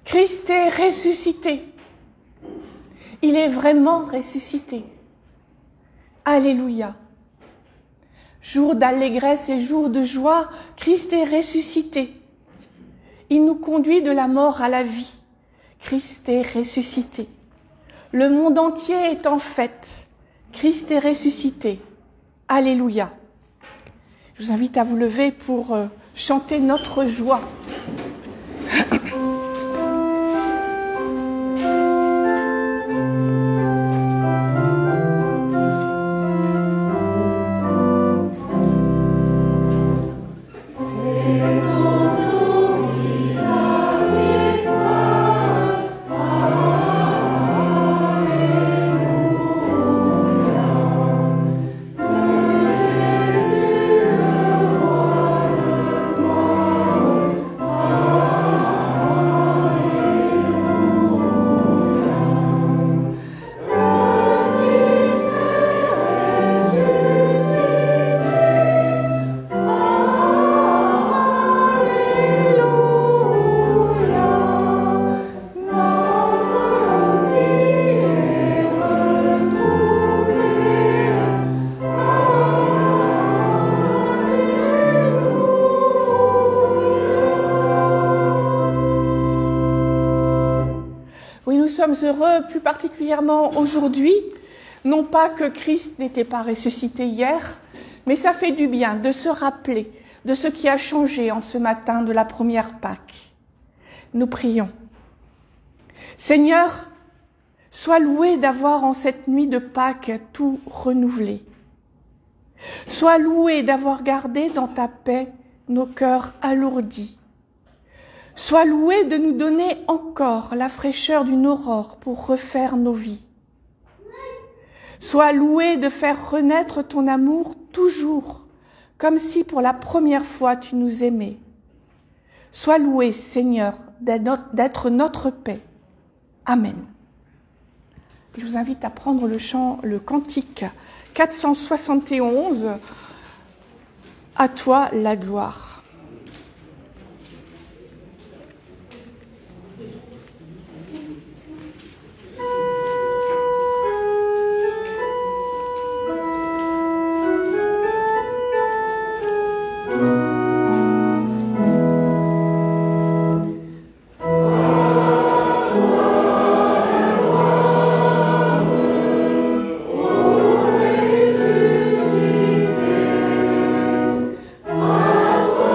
Christ est ressuscité. Il est vraiment ressuscité. Alléluia. Jour d'allégresse et jour de joie, Christ est ressuscité. Il nous conduit de la mort à la vie. Christ est ressuscité. Le monde entier est en fête. Christ est ressuscité. Alléluia. Je vous invite à vous lever pour chanter notre joie. Nous sommes heureux, plus particulièrement aujourd'hui, non pas que Christ n'était pas ressuscité hier, mais ça fait du bien de se rappeler de ce qui a changé en ce matin de la première Pâque. Nous prions. Seigneur, sois loué d'avoir en cette nuit de Pâques tout renouvelé. Sois loué d'avoir gardé dans ta paix nos cœurs alourdis. Sois loué de nous donner encore la fraîcheur d'une aurore pour refaire nos vies. Sois loué de faire renaître ton amour toujours, comme si pour la première fois tu nous aimais. Sois loué, Seigneur, d'être notre paix. Amen. Je vous invite à prendre le cantique 471, à toi la gloire. Toi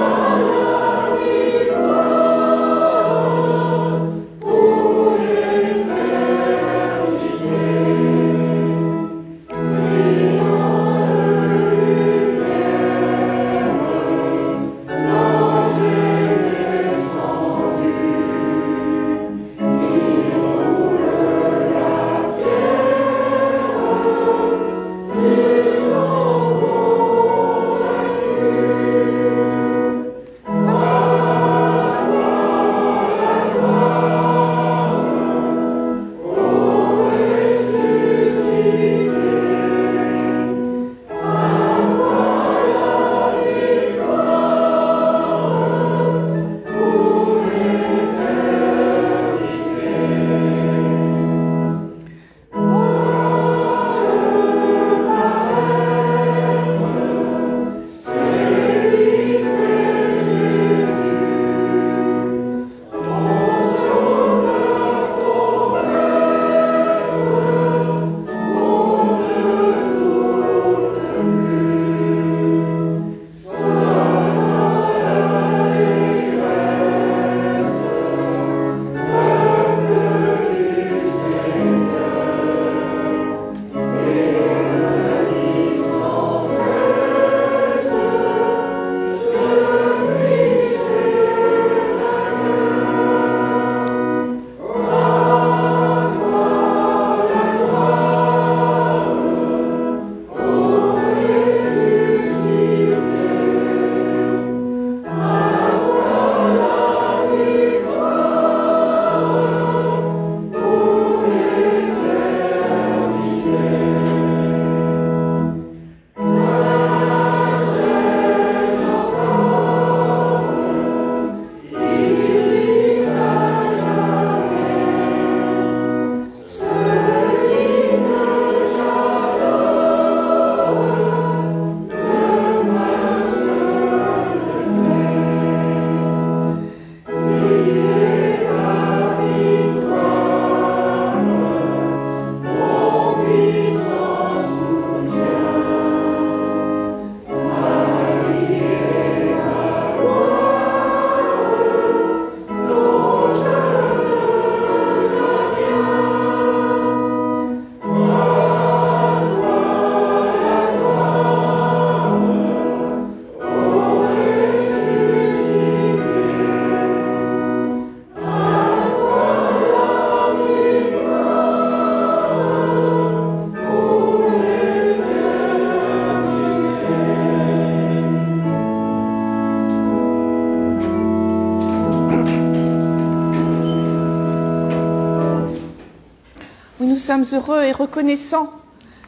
nous sommes heureux et reconnaissants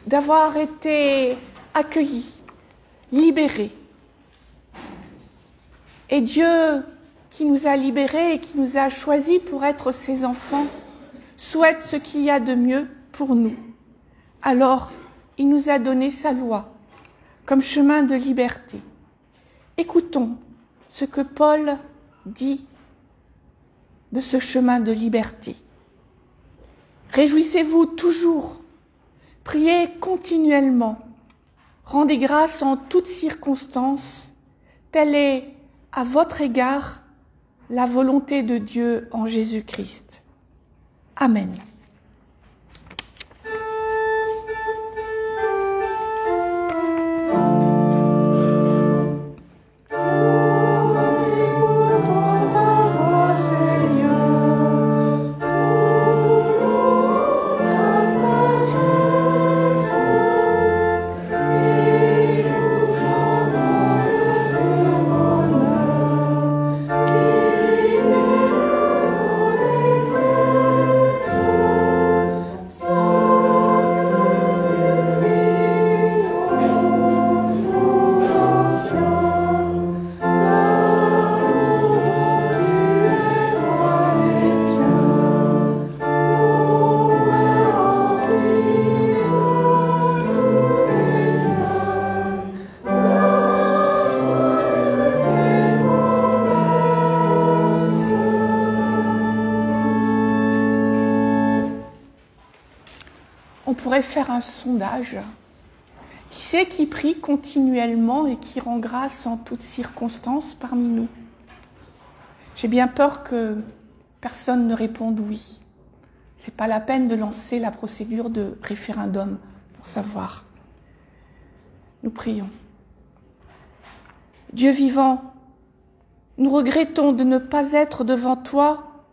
d'avoir été accueillis, libérés. Et Dieu, qui nous a libérés et qui nous a choisis pour être ses enfants, souhaite ce qu'il y a de mieux pour nous. Alors, il nous a donné sa loi comme chemin de liberté. Écoutons ce que Paul dit de ce chemin de liberté. Réjouissez-vous toujours, priez continuellement, rendez grâce en toutes circonstances, telle est à votre égard la volonté de Dieu en Jésus-Christ. Amen. On pourrait faire un sondage. Qui c'est qui prie continuellement et qui rend grâce en toutes circonstances parmi nous? J'ai bien peur que personne ne réponde oui. C'est pas la peine de lancer la procédure de référendum pour savoir. Nous prions. Dieu vivant, nous regrettons de ne pas être devant toi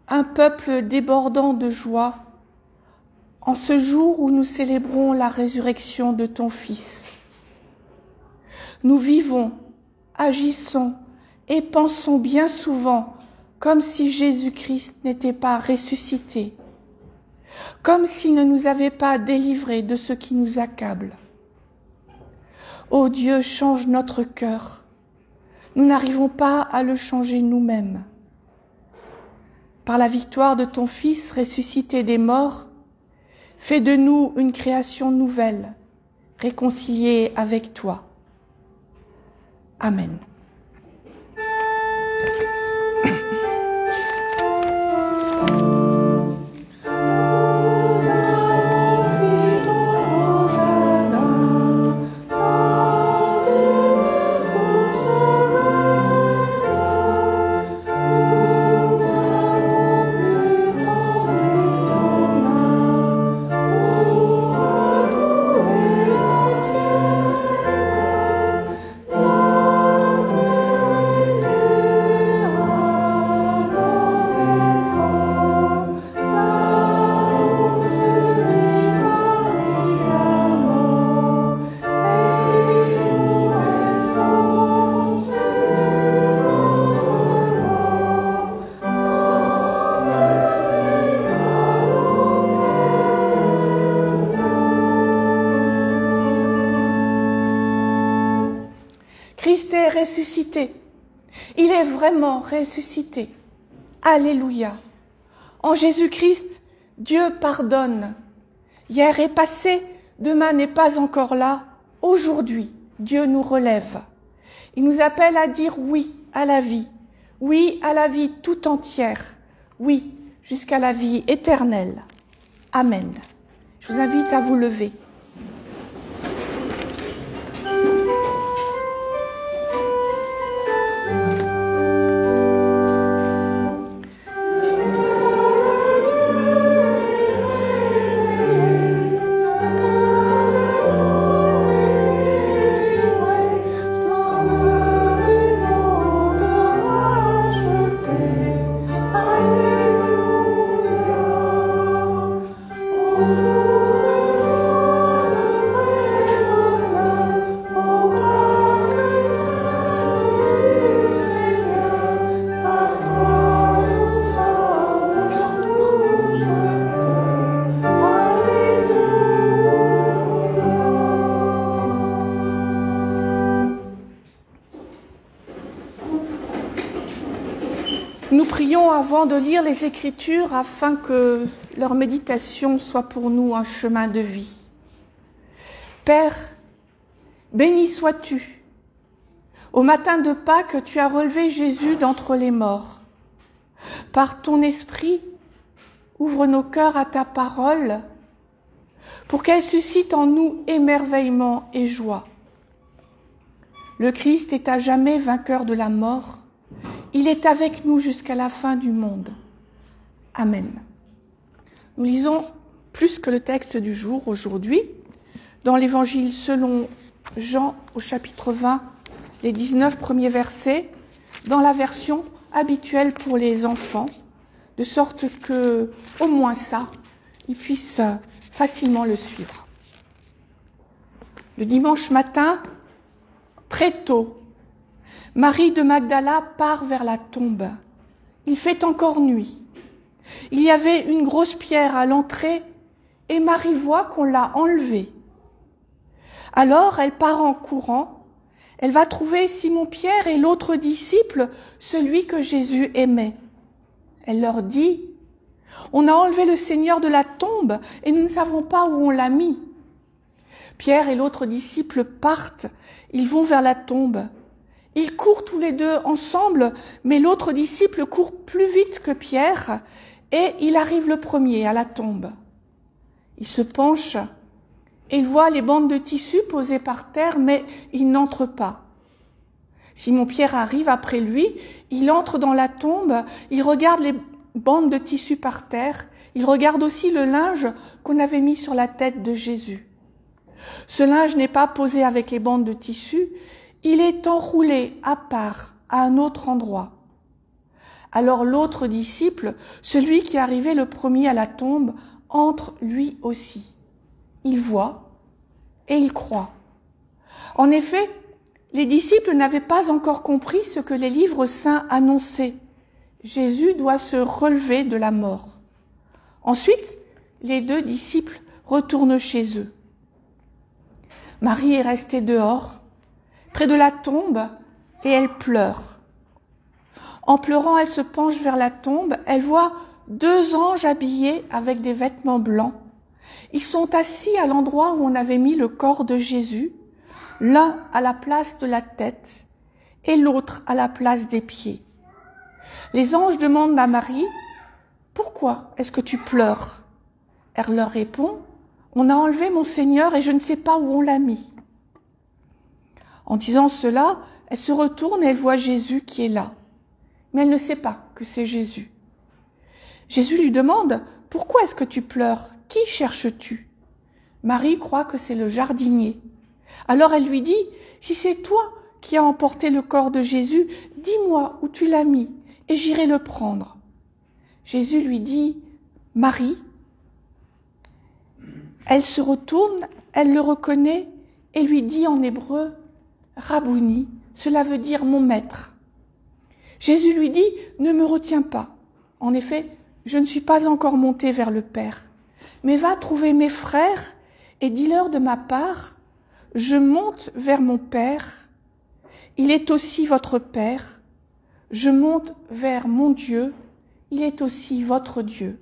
un peuple débordant de joie en ce jour où nous célébrons la résurrection de ton Fils. Nous vivons, agissons et pensons bien souvent comme si Jésus-Christ n'était pas ressuscité, comme s'il ne nous avait pas délivrés de ce qui nous accable. Ô Dieu, change notre cœur. Nous n'arrivons pas à le changer nous-mêmes. Par la victoire de ton Fils ressuscité des morts, fais de nous une création nouvelle, réconciliée avec toi. Amen. Christ est ressuscité. Il est vraiment ressuscité. Alléluia. En Jésus-Christ, Dieu pardonne. Hier est passé, demain n'est pas encore là. Aujourd'hui, Dieu nous relève. Il nous appelle à dire oui à la vie tout entière, oui jusqu'à la vie éternelle. Amen. Je vous invite à vous lever. Oh avant de lire les Écritures afin que leur méditation soit pour nous un chemin de vie. Père, béni sois-tu. Au matin de Pâques, tu as relevé Jésus d'entre les morts. Par ton esprit, ouvre nos cœurs à ta parole pour qu'elle suscite en nous émerveillement et joie. Le Christ est à jamais vainqueur de la mort. Il est avec nous jusqu'à la fin du monde. Amen. Nous lisons plus que le texte du jour aujourd'hui, dans l'Évangile selon Jean au chapitre 20, les 19 premiers versets, dans la version habituelle pour les enfants, de sorte que, au moins ça, ils puissent facilement le suivre. Le dimanche matin, très tôt, Marie de Magdala part vers la tombe. Il fait encore nuit. Il y avait une grosse pierre à l'entrée et Marie voit qu'on l'a enlevée. Alors elle part en courant. Elle va trouver Simon-Pierre et l'autre disciple, celui que Jésus aimait. Elle leur dit, « On a enlevé le Seigneur de la tombe et nous ne savons pas où on l'a mis. » Pierre et l'autre disciple partent. Ils vont vers la tombe. Ils courent tous les deux ensemble, mais l'autre disciple court plus vite que Pierre et il arrive le premier à la tombe. Il se penche et il voit les bandes de tissu posées par terre, mais il n'entre pas. Simon-Pierre arrive après lui, il entre dans la tombe, il regarde les bandes de tissu par terre, il regarde aussi le linge qu'on avait mis sur la tête de Jésus. Ce linge n'est pas posé avec les bandes de tissu, il est enroulé à part, à un autre endroit. Alors l'autre disciple, celui qui arrivait le premier à la tombe, entre lui aussi. Il voit et il croit. En effet, les disciples n'avaient pas encore compris ce que les livres saints annonçaient. Jésus doit se relever de la mort. Ensuite, les deux disciples retournent chez eux. Marie est restée dehors, près de la tombe, et elle pleure. En pleurant, elle se penche vers la tombe, elle voit deux anges habillés avec des vêtements blancs. Ils sont assis à l'endroit où on avait mis le corps de Jésus, l'un à la place de la tête et l'autre à la place des pieds. Les anges demandent à Marie, « Pourquoi est-ce que tu pleures ?» Elle leur répond, « On a enlevé mon Seigneur et je ne sais pas où on l'a mis. » En disant cela, elle se retourne et elle voit Jésus qui est là. Mais elle ne sait pas que c'est Jésus. Jésus lui demande, « Pourquoi est-ce que tu pleures? Qui cherches-tu » Marie croit que c'est le jardinier. Alors elle lui dit, « Si c'est toi qui as emporté le corps de Jésus, dis-moi où tu l'as mis et j'irai le prendre. » Jésus lui dit, « Marie ». Elle se retourne, elle le reconnaît et lui dit en hébreu, « Rabouni », cela veut dire « mon maître ». Jésus lui dit, « Ne me retiens pas. En effet, je ne suis pas encore monté vers le Père. Mais va trouver mes frères et dis-leur de ma part, je monte vers mon Père. Il est aussi votre Père. Je monte vers mon Dieu. Il est aussi votre Dieu. »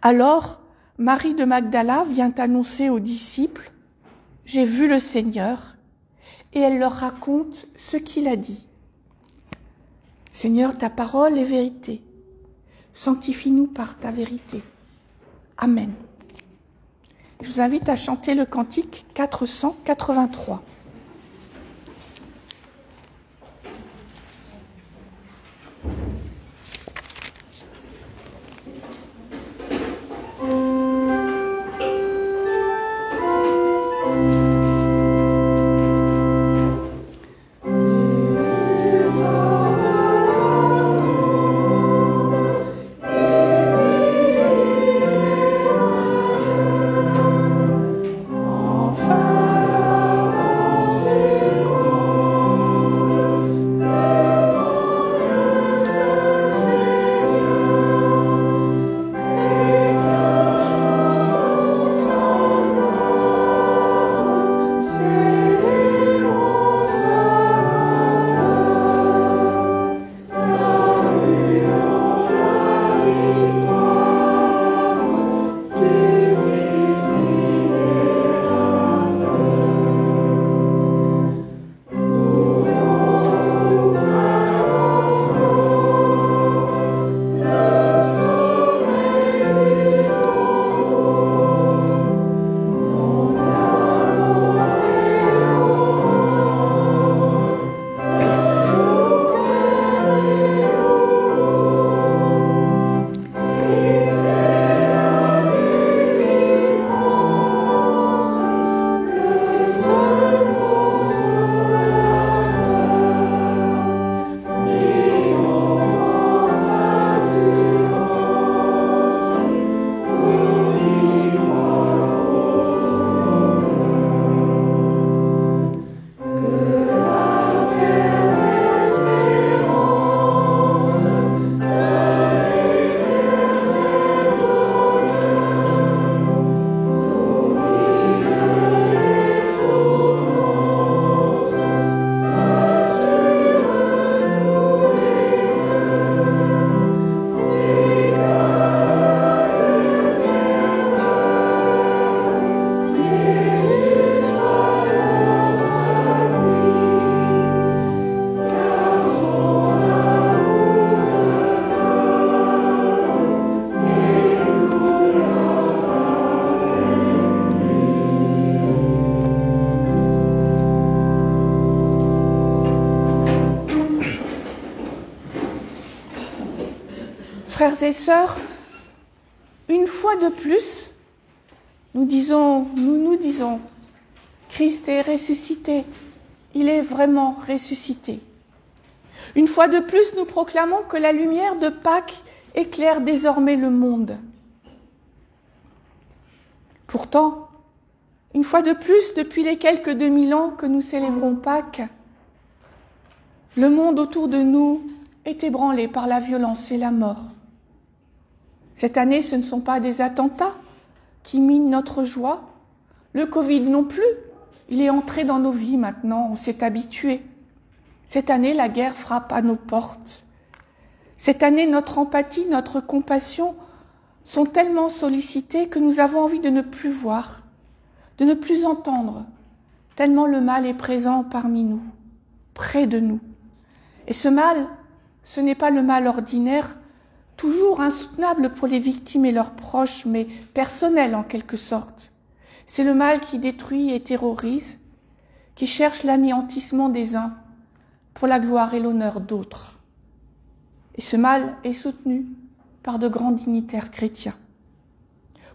Alors, Marie de Magdala vient annoncer aux disciples, « J'ai vu le Seigneur. » Et elle leur raconte ce qu'il a dit. « Seigneur, ta parole est vérité. Sanctifie-nous par ta vérité. Amen. » Je vous invite à chanter le cantique 483. Enfin, Frères et sœurs, une fois de plus, nous nous disons, Christ est ressuscité, il est vraiment ressuscité. Une fois de plus, nous proclamons que la lumière de Pâques éclaire désormais le monde. Pourtant, une fois de plus, depuis les quelques 2000 ans que nous célébrons Pâques, le monde autour de nous est ébranlé par la violence et la mort. Cette année, ce ne sont pas des attentats qui minent notre joie. Le Covid non plus. Il est entré dans nos vies maintenant, on s'est habitué. Cette année, la guerre frappe à nos portes. Cette année, notre empathie, notre compassion sont tellement sollicitées que nous avons envie de ne plus voir, de ne plus entendre, tellement le mal est présent parmi nous, près de nous. Et ce mal, ce n'est pas le mal ordinaire, toujours insoutenable pour les victimes et leurs proches, mais personnel en quelque sorte. C'est le mal qui détruit et terrorise, qui cherche l'anéantissement des uns pour la gloire et l'honneur d'autres. Et ce mal est soutenu par de grands dignitaires chrétiens.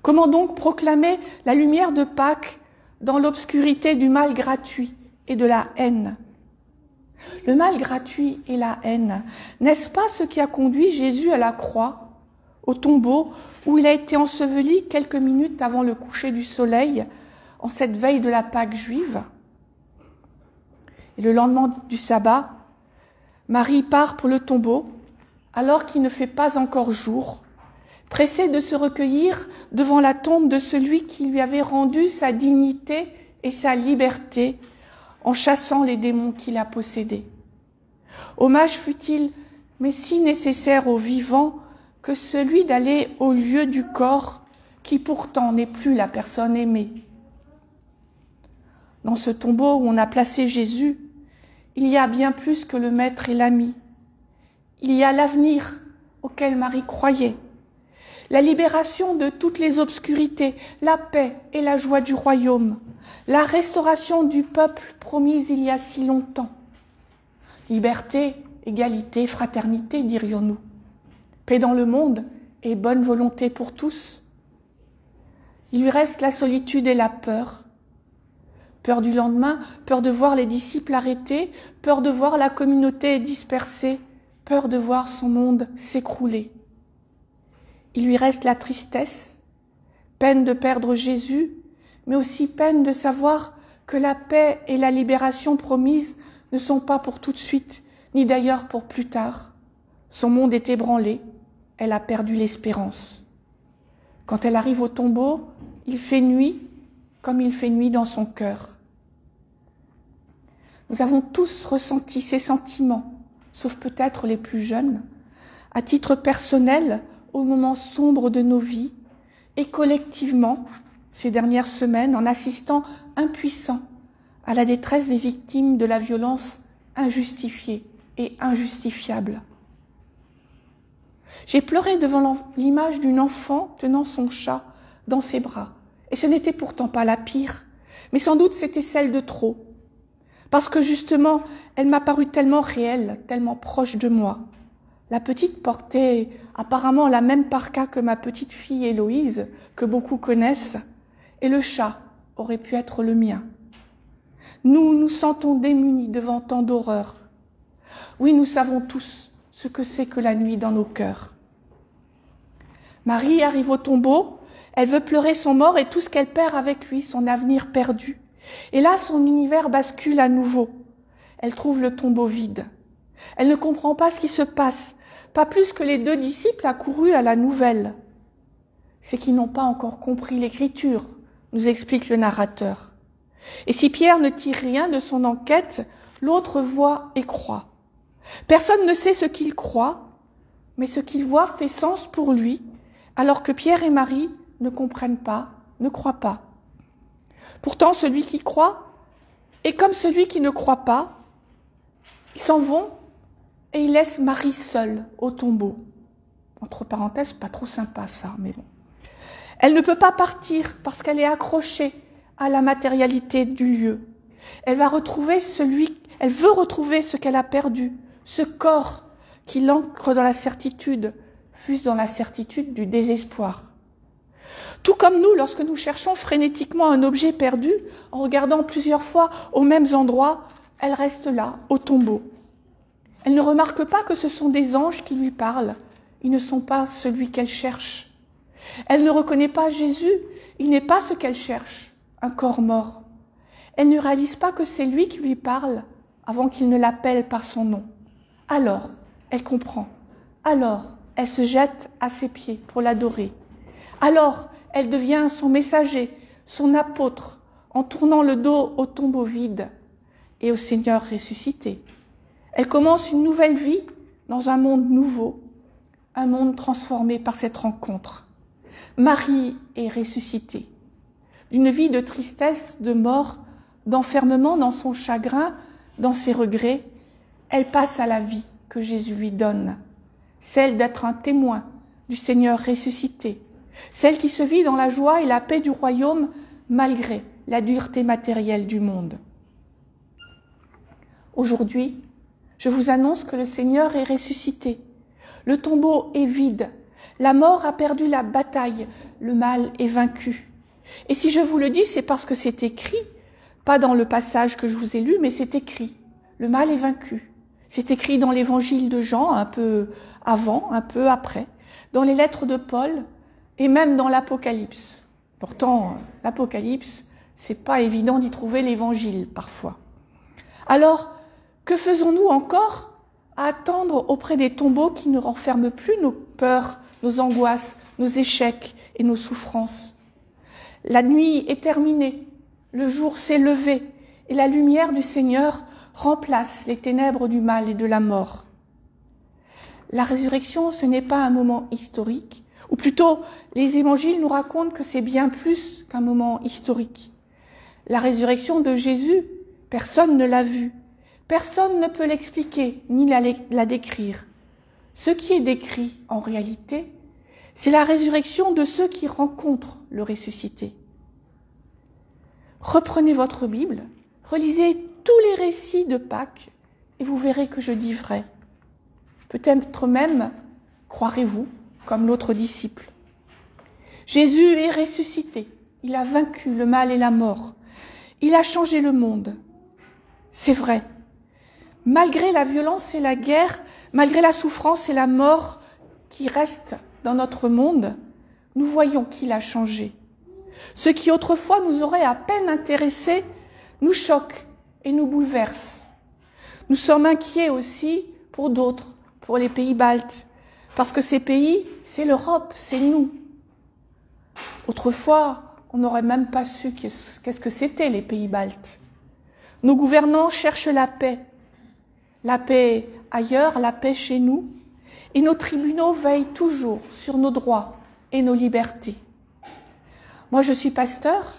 Comment donc proclamer la lumière de Pâques dans l'obscurité du mal gratuit et de la haine ? Le mal gratuit et la haine, n'est-ce pas ce qui a conduit Jésus à la croix, au tombeau où il a été enseveli quelques minutes avant le coucher du soleil, en cette veille de la Pâque juive ? Et le lendemain du sabbat, Marie part pour le tombeau, alors qu'il ne fait pas encore jour, pressée de se recueillir devant la tombe de celui qui lui avait rendu sa dignité et sa liberté, en chassant les démons qui la possédaient. Hommage fut-il, mais si nécessaire aux vivants, que celui d'aller au lieu du corps qui pourtant n'est plus la personne aimée. Dans ce tombeau où on a placé Jésus, il y a bien plus que le maître et l'ami. Il y a l'avenir auquel Marie croyait, la libération de toutes les obscurités, la paix et la joie du royaume, la restauration du peuple promise il y a si longtemps. Liberté, égalité, fraternité, dirions-nous. Paix dans le monde et bonne volonté pour tous. Il lui reste la solitude et la peur. Peur du lendemain, peur de voir les disciples arrêtés, peur de voir la communauté dispersée, peur de voir son monde s'écrouler. Il lui reste la tristesse, peine de perdre Jésus, mais aussi peine de savoir que la paix et la libération promises ne sont pas pour tout de suite, ni d'ailleurs pour plus tard. Son monde est ébranlé, elle a perdu l'espérance. Quand elle arrive au tombeau, il fait nuit, comme il fait nuit dans son cœur. Nous avons tous ressenti ces sentiments, sauf peut-être les plus jeunes, à titre personnel, au moment sombre de nos vies, et collectivement, ces dernières semaines, en assistant impuissants à la détresse des victimes de la violence injustifiée et injustifiable. J'ai pleuré devant l'image d'une enfant tenant son chat dans ses bras, et ce n'était pourtant pas la pire, mais sans doute c'était celle de trop, parce que justement, elle m'a paru tellement réelle, tellement proche de moi. La petite portait apparemment la même parka que ma petite fille Héloïse, que beaucoup connaissent, et le chat aurait pu être le mien. Nous nous sentons démunis devant tant d'horreurs. Oui, nous savons tous ce que c'est que la nuit dans nos cœurs. Marie arrive au tombeau, elle veut pleurer son mort et tout ce qu'elle perd avec lui, son avenir perdu. Et là, son univers bascule à nouveau. Elle trouve le tombeau vide. Elle ne comprend pas ce qui se passe, pas plus que les 2 disciples accourus à la nouvelle. C'est qu'ils n'ont pas encore compris l'écriture, nous explique le narrateur. Et si Pierre ne tire rien de son enquête, l'autre voit et croit. Personne ne sait ce qu'il croit, mais ce qu'il voit fait sens pour lui, alors que Pierre et Marie ne comprennent pas, ne croient pas. Pourtant, celui qui croit est comme celui qui ne croit pas. Ils s'en vont et ils laissent Marie seule au tombeau. Entre parenthèses, pas trop sympa ça, mais bon. Elle ne peut pas partir parce qu'elle est accrochée à la matérialité du lieu. Elle veut retrouver ce qu'elle a perdu, ce corps qui l'ancre dans la certitude fût-ce dans la certitude du désespoir. Tout comme nous, lorsque nous cherchons frénétiquement un objet perdu, en regardant plusieurs fois aux mêmes endroits, elle reste là, au tombeau. Elle ne remarque pas que ce sont des anges qui lui parlent. Ils ne sont pas celui qu'elle cherche. Elle ne reconnaît pas Jésus. Il n'est pas ce qu'elle cherche, un corps mort. Elle ne réalise pas que c'est lui qui lui parle avant qu'il ne l'appelle par son nom. Alors, elle comprend. Alors, elle se jette à ses pieds pour l'adorer. Alors, elle devient son messager, son apôtre, en tournant le dos au tombeau vide et au Seigneur ressuscité. Elle commence une nouvelle vie dans un monde nouveau, un monde transformé par cette rencontre. Marie est ressuscitée. D'une vie de tristesse, de mort, d'enfermement dans son chagrin, dans ses regrets, elle passe à la vie que Jésus lui donne, celle d'être un témoin du Seigneur ressuscité, celle qui se vit dans la joie et la paix du royaume malgré la dureté matérielle du monde. Aujourd'hui, je vous annonce que le Seigneur est ressuscité. Le tombeau est vide. La mort a perdu la bataille. Le mal est vaincu. Et si je vous le dis, c'est parce que c'est écrit, pas dans le passage que je vous ai lu, mais c'est écrit. Le mal est vaincu. C'est écrit dans l'évangile de Jean, un peu avant, un peu après, dans les lettres de Paul et même dans l'Apocalypse. Pourtant, l'Apocalypse, c'est pas évident d'y trouver l'évangile parfois. Alors, que faisons-nous encore à attendre auprès des tombeaux qui ne renferment plus nos peurs, nos angoisses, nos échecs et nos souffrances? La nuit est terminée, le jour s'est levé et la lumière du Seigneur remplace les ténèbres du mal et de la mort. La résurrection, ce n'est pas un moment historique, ou plutôt les évangiles nous racontent que c'est bien plus qu'un moment historique. La résurrection de Jésus, personne ne l'a vue. Personne ne peut l'expliquer ni la décrire. Ce qui est décrit, en réalité, c'est la résurrection de ceux qui rencontrent le ressuscité. Reprenez votre Bible, relisez tous les récits de Pâques et vous verrez que je dis vrai. Peut-être même, croirez-vous, comme l'autre disciple. Jésus est ressuscité. Il a vaincu le mal et la mort. Il a changé le monde. C'est vrai. Malgré la violence et la guerre, malgré la souffrance et la mort qui restent dans notre monde, nous voyons qu'il a changé. Ce qui autrefois nous aurait à peine intéressés nous choque et nous bouleverse. Nous sommes inquiets aussi pour d'autres, pour les pays baltes, parce que ces pays, c'est l'Europe, c'est nous. Autrefois, on n'aurait même pas su qu'est-ce que c'était les pays baltes. Nos gouvernants cherchent la paix ailleurs, la paix chez nous, et nos tribunaux veillent toujours sur nos droits et nos libertés. Moi, je suis pasteur,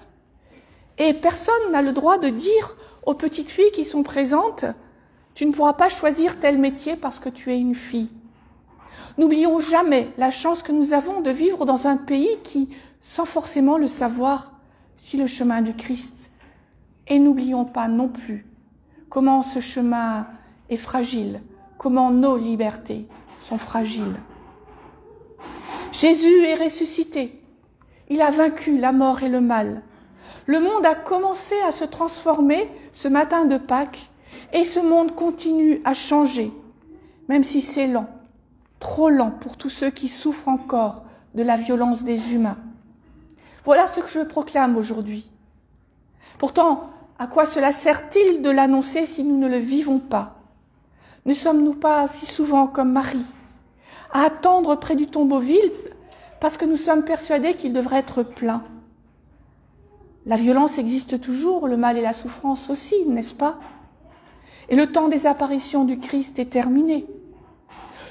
et personne n'a le droit de dire aux petites filles qui sont présentes « Tu ne pourras pas choisir tel métier parce que tu es une fille ». N'oublions jamais la chance que nous avons de vivre dans un pays qui, sans forcément le savoir, suit le chemin du Christ. Et n'oublions pas non plus comment ce chemin est fragile, comment nos libertés sont fragiles. Jésus est ressuscité. Il a vaincu la mort et le mal. Le monde a commencé à se transformer ce matin de Pâques et ce monde continue à changer, même si c'est lent, trop lent pour tous ceux qui souffrent encore de la violence des humains. Voilà ce que je proclame aujourd'hui. Pourtant, à quoi cela sert-il de l'annoncer si nous ne le vivons pas? Ne sommes-nous pas si souvent comme Marie, à attendre près du tombeau vide parce que nous sommes persuadés qu'il devrait être plein? La violence existe toujours, le mal et la souffrance aussi, n'est-ce pas? Et le temps des apparitions du Christ est terminé.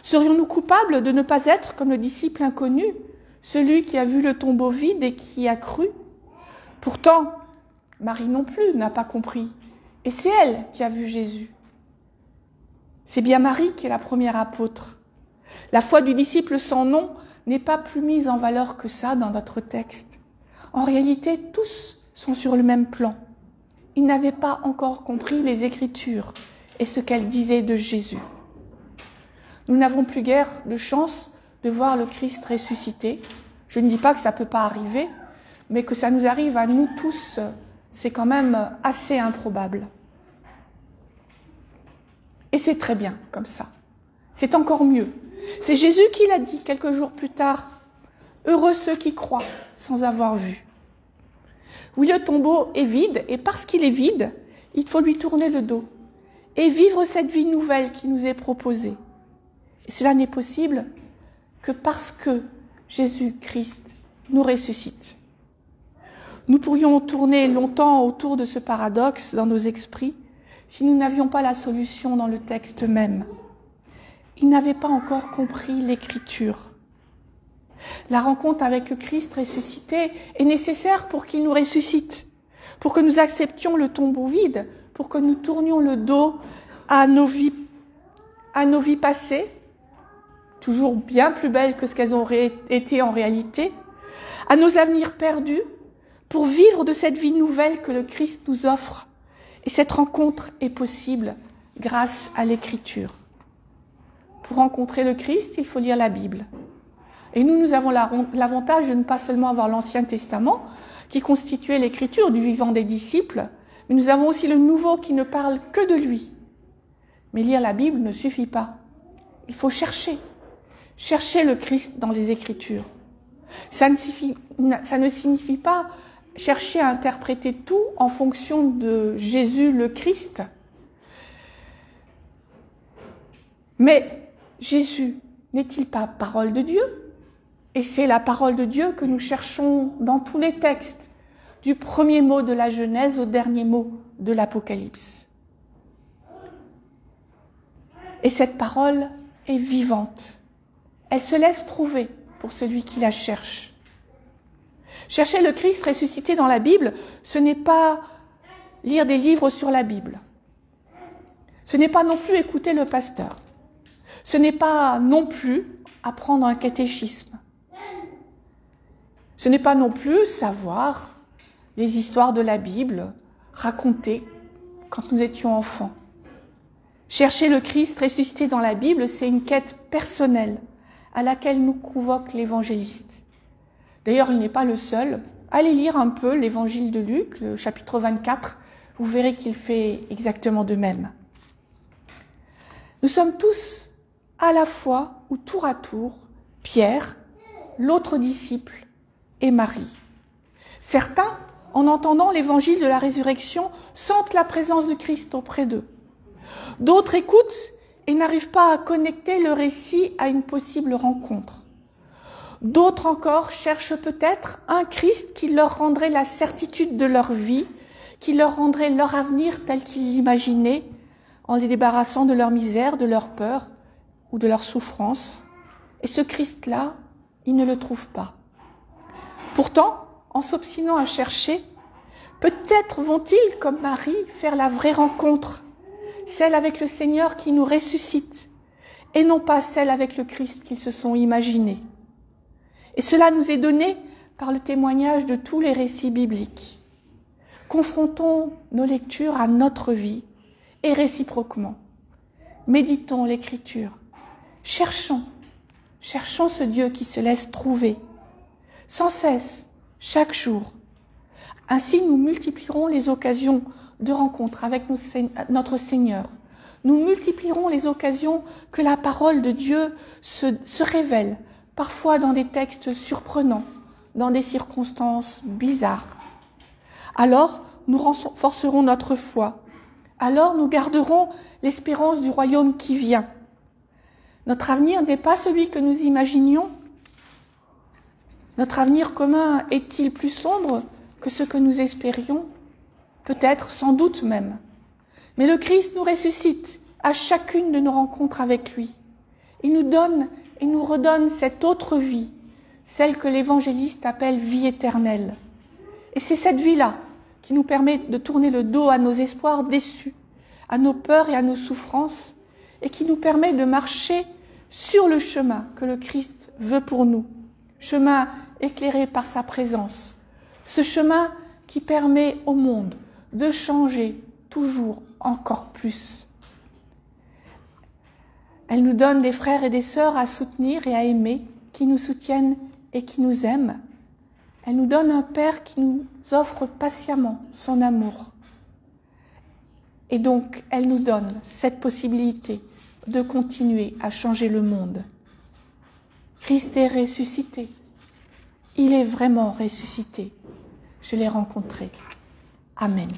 Serions-nous coupables de ne pas être comme le disciple inconnu, celui qui a vu le tombeau vide et qui a cru? Pourtant, Marie non plus n'a pas compris, et c'est elle qui a vu Jésus. C'est bien Marie qui est la première apôtre. La foi du disciple sans nom n'est pas plus mise en valeur que ça dans notre texte. En réalité, tous sont sur le même plan. Ils n'avaient pas encore compris les Écritures et ce qu'elles disaient de Jésus. Nous n'avons plus guère de chance de voir le Christ ressuscité. Je ne dis pas que ça ne peut pas arriver, mais que ça nous arrive à nous tous, c'est quand même assez improbable. Et c'est très bien comme ça. C'est encore mieux. C'est Jésus qui l'a dit quelques jours plus tard. Heureux ceux qui croient sans avoir vu. Oui, le tombeau est vide, et parce qu'il est vide, il faut lui tourner le dos et vivre cette vie nouvelle qui nous est proposée. Et cela n'est possible que parce que Jésus-Christ nous ressuscite. Nous pourrions tourner longtemps autour de ce paradoxe dans nos esprits si nous n'avions pas la solution dans le texte même. Ils n'avaient pas encore compris l'Écriture. La rencontre avec le Christ ressuscité est nécessaire pour qu'il nous ressuscite, pour que nous acceptions le tombeau vide, pour que nous tournions le dos à nos vies passées, toujours bien plus belles que ce qu'elles auraient été en réalité, à nos avenirs perdus, pour vivre de cette vie nouvelle que le Christ nous offre. Et cette rencontre est possible grâce à l'Écriture. Pour rencontrer le Christ, il faut lire la Bible. Et nous avons l'avantage de ne pas seulement avoir l'Ancien Testament, qui constituait l'Écriture du vivant des disciples, mais nous avons aussi le Nouveau qui ne parle que de lui. Mais lire la Bible ne suffit pas. Il faut chercher le Christ dans les Écritures. Ça ne signifie pas chercher à interpréter tout en fonction de Jésus le Christ. Mais Jésus n'est-il pas parole de Dieu? Et c'est la parole de Dieu que nous cherchons dans tous les textes, du premier mot de la Genèse au dernier mot de l'Apocalypse. Et cette parole est vivante. Elle se laisse trouver pour celui qui la cherche. Chercher le Christ ressuscité dans la Bible, ce n'est pas lire des livres sur la Bible. Ce n'est pas non plus écouter le pasteur. Ce n'est pas non plus apprendre un catéchisme. Ce n'est pas non plus savoir les histoires de la Bible racontées quand nous étions enfants. Chercher le Christ ressuscité dans la Bible, c'est une quête personnelle à laquelle nous convoque l'évangéliste. D'ailleurs, il n'est pas le seul. Allez lire un peu l'évangile de Luc, le chapitre 24, vous verrez qu'il fait exactement de même. Nous sommes tous à la fois ou tour à tour Pierre, l'autre disciple, et Marie. Certains, en entendant l'évangile de la résurrection, sentent la présence du Christ auprès d'eux. D'autres écoutent et n'arrivent pas à connecter le récit à une possible rencontre. D'autres encore cherchent peut-être un Christ qui leur rendrait la certitude de leur vie, qui leur rendrait leur avenir tel qu'ils l'imaginaient, en les débarrassant de leur misère, de leur peur ou de leur souffrance. Et ce Christ-là, ils ne le trouvent pas. Pourtant, en s'obstinant à chercher, peut-être vont-ils, comme Marie, faire la vraie rencontre, celle avec le Seigneur qui nous ressuscite, et non pas celle avec le Christ qu'ils se sont imaginés. Et cela nous est donné par le témoignage de tous les récits bibliques. Confrontons nos lectures à notre vie et réciproquement. Méditons l'Écriture. Cherchons ce Dieu qui se laisse trouver, sans cesse, chaque jour. Ainsi, nous multiplierons les occasions de rencontre avec notre Seigneur. Nous multiplierons les occasions que la parole de Dieu se révèle, parfois dans des textes surprenants, dans des circonstances bizarres. Alors, nous renforcerons notre foi. Alors, nous garderons l'espérance du royaume qui vient. Notre avenir n'est pas celui que nous imaginions. Notre avenir commun est-il plus sombre que ce que nous espérions? Peut-être, sans doute même. Mais le Christ nous ressuscite à chacune de nos rencontres avec lui. Il nous donne et nous redonne cette autre vie, celle que l'évangéliste appelle vie éternelle. Et c'est cette vie-là qui nous permet de tourner le dos à nos espoirs déçus, à nos peurs et à nos souffrances, et qui nous permet de marcher sur le chemin que le Christ veut pour nous, chemin éclairé par sa présence, ce chemin qui permet au monde de changer toujours encore plus. Elle nous donne des frères et des sœurs à soutenir et à aimer, qui nous soutiennent et qui nous aime. Elle nous donne un Père qui nous offre patiemment son amour. Et donc, elle nous donne cette possibilité de continuer à changer le monde. Christ est ressuscité. Il est vraiment ressuscité. Je l'ai rencontré. Amen.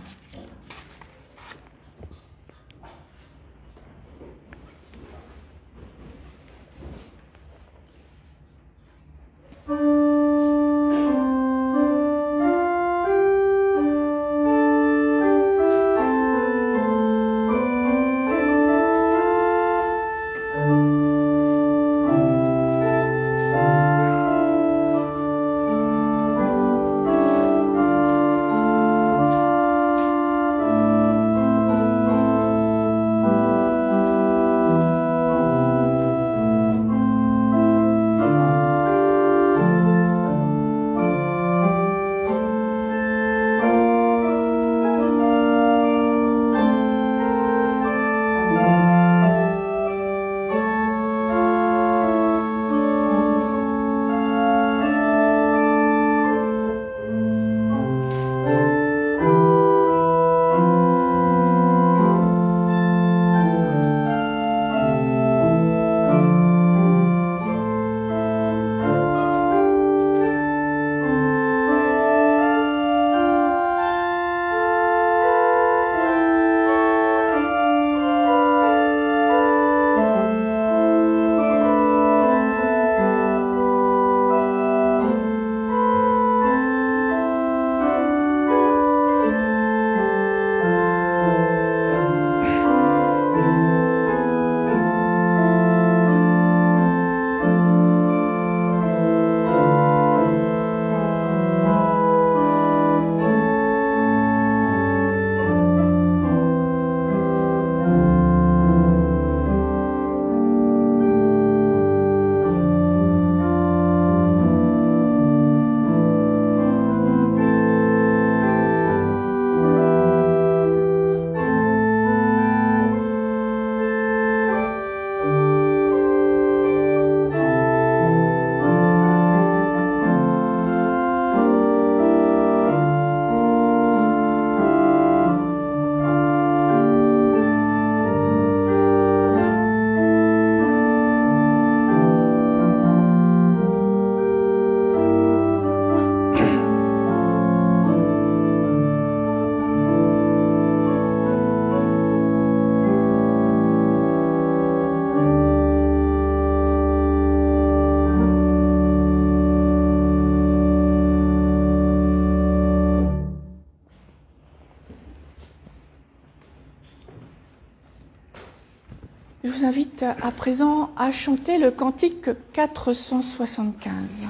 Je vous invite à présent à chanter le cantique 475.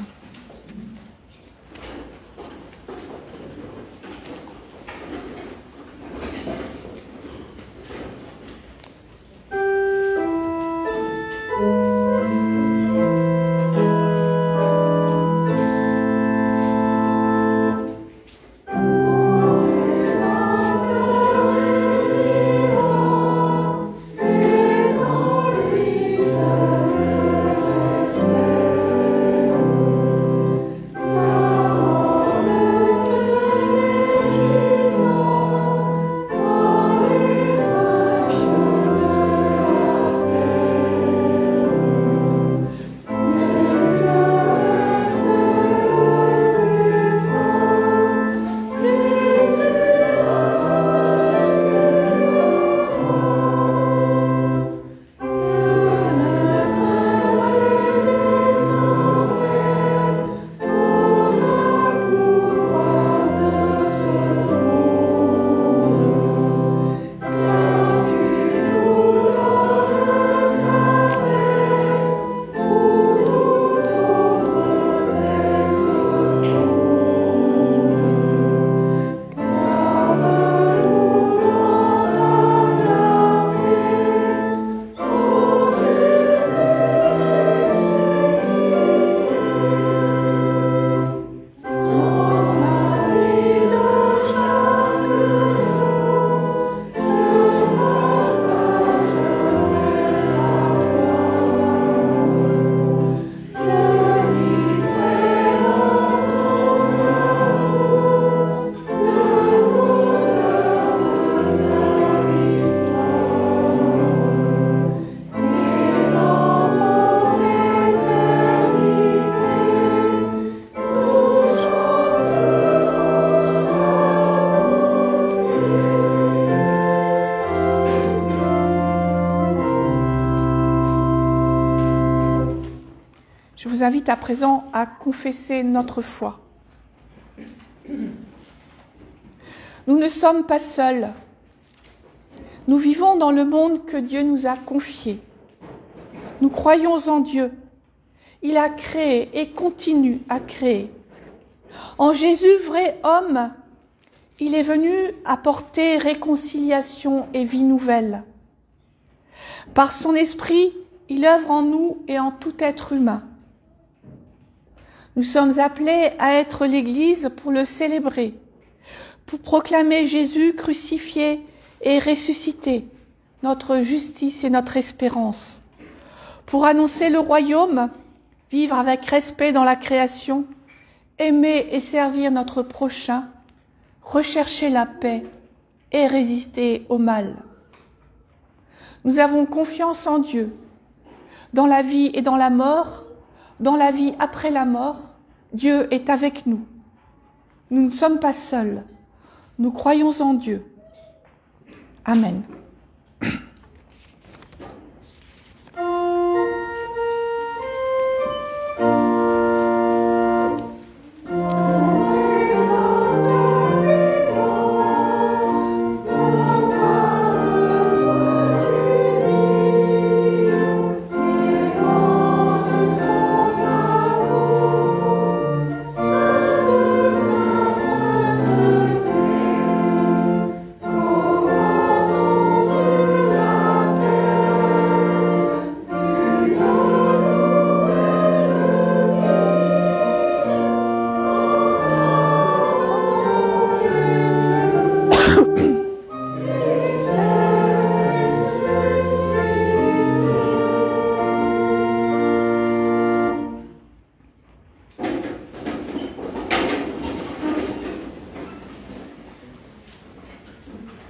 Thank you. vous invite à présent à confesser notre foi. Nous ne sommes pas seuls. Nous vivons dans le monde que Dieu nous a confié. Nous croyons en Dieu. Il a créé et continue à créer. En Jésus, vrai homme, il est venu apporter réconciliation et vie nouvelle. Par son esprit, il œuvre en nous et en tout être humain. Nous sommes appelés à être l'Église pour le célébrer, pour proclamer Jésus crucifié et ressuscité, notre justice et notre espérance, pour annoncer le royaume, vivre avec respect dans la création, aimer et servir notre prochain, rechercher la paix et résister au mal. Nous avons confiance en Dieu. Dans la vie et dans la mort, dans la vie après la mort, Dieu est avec nous. Nous ne sommes pas seuls. Nous croyons en Dieu. Amen.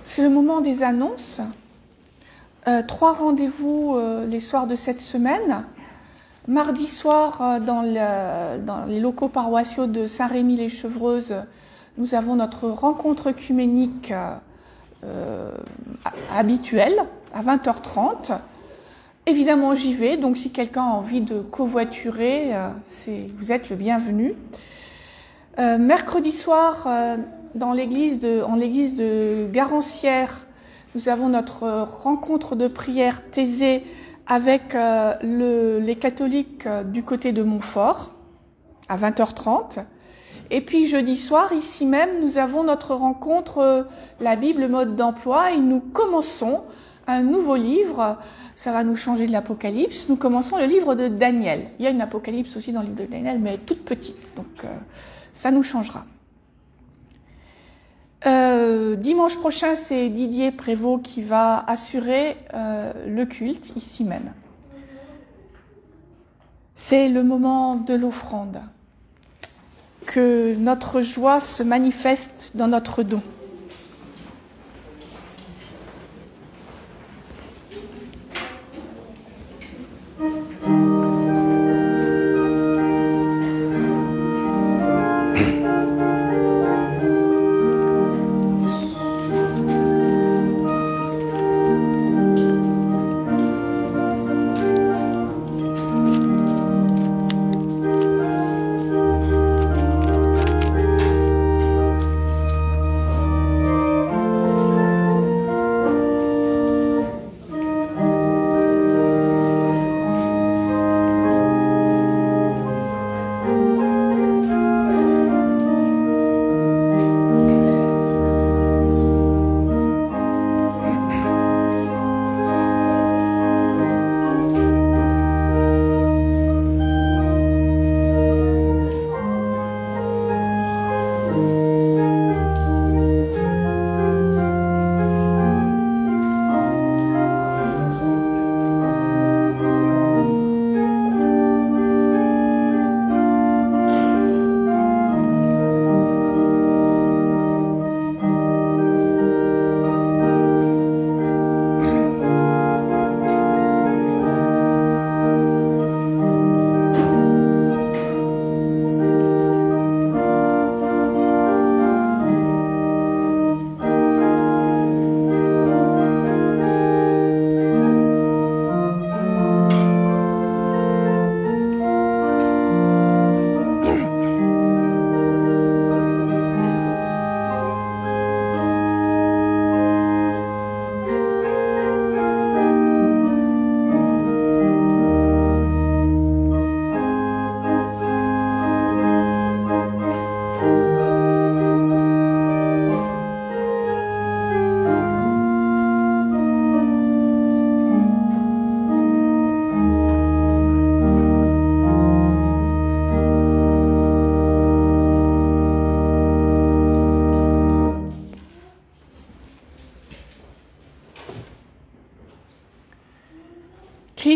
C'est le moment des annonces. 3 rendez-vous les soirs de cette semaine. Mardi soir, dans les locaux paroissiaux de Saint-Rémy-les-Chevreuses, nous avons notre rencontre œcuménique habituelle à 20h30. Évidemment, j'y vais, donc si quelqu'un a envie de covoiturer, vous êtes le bienvenu. Mercredi soir, en l'église de Garancières, nous avons notre rencontre de prière Thésée avec les catholiques du côté de Montfort, à 20h30. Et puis jeudi soir, ici même, nous avons notre rencontre La Bible, mode d'emploi, et nous commençons un nouveau livre. Ça va nous changer de l'Apocalypse. Nous commençons le livre de Daniel. Il y a une Apocalypse aussi dans le livre de Daniel, mais toute petite, donc ça nous changera. Dimanche prochain, c'est Didier Prévost qui va assurer le culte ici même. C'est le moment de l'offrande. Que notre joie se manifeste dans notre don.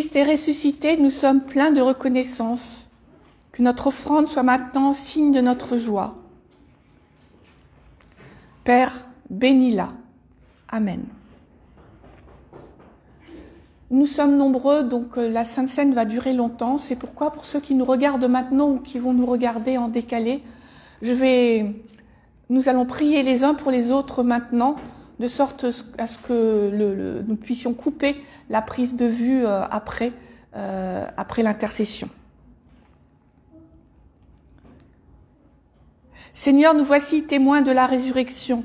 Christ est ressuscité, nous sommes pleins de reconnaissance. Que notre offrande soit maintenant signe de notre joie. Père, bénis-la. Amen. Nous sommes nombreux, donc la Sainte Seine va durer longtemps. C'est pourquoi, pour ceux qui nous regardent maintenant ou qui vont nous regarder en décalé, nous allons prier les uns pour les autres maintenant, de sorte à ce que nous puissions couper la prise de vue après l'intercession. Seigneur, nous voici témoins de la résurrection.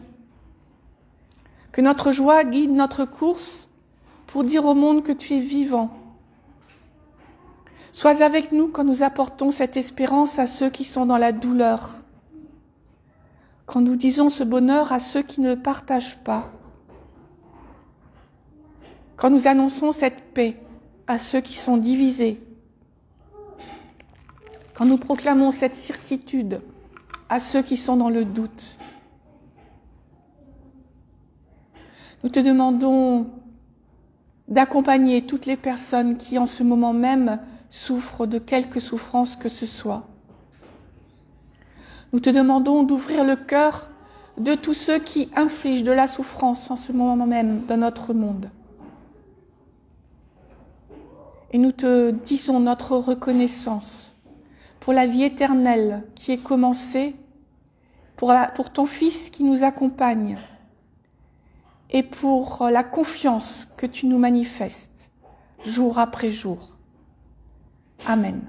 Que notre joie guide notre course pour dire au monde que tu es vivant. Sois avec nous quand nous apportons cette espérance à ceux qui sont dans la douleur. Quand nous disons ce bonheur à ceux qui ne le partagent pas. Quand nous annonçons cette paix à ceux qui sont divisés. Quand nous proclamons cette certitude à ceux qui sont dans le doute. Nous te demandons d'accompagner toutes les personnes qui en ce moment même souffrent de quelque souffrance que ce soit. Nous te demandons d'ouvrir le cœur de tous ceux qui infligent de la souffrance en ce moment même dans notre monde. Et nous te disons notre reconnaissance pour la vie éternelle qui est commencée, pour ton Fils qui nous accompagne et pour la confiance que tu nous manifestes jour après jour. Amen.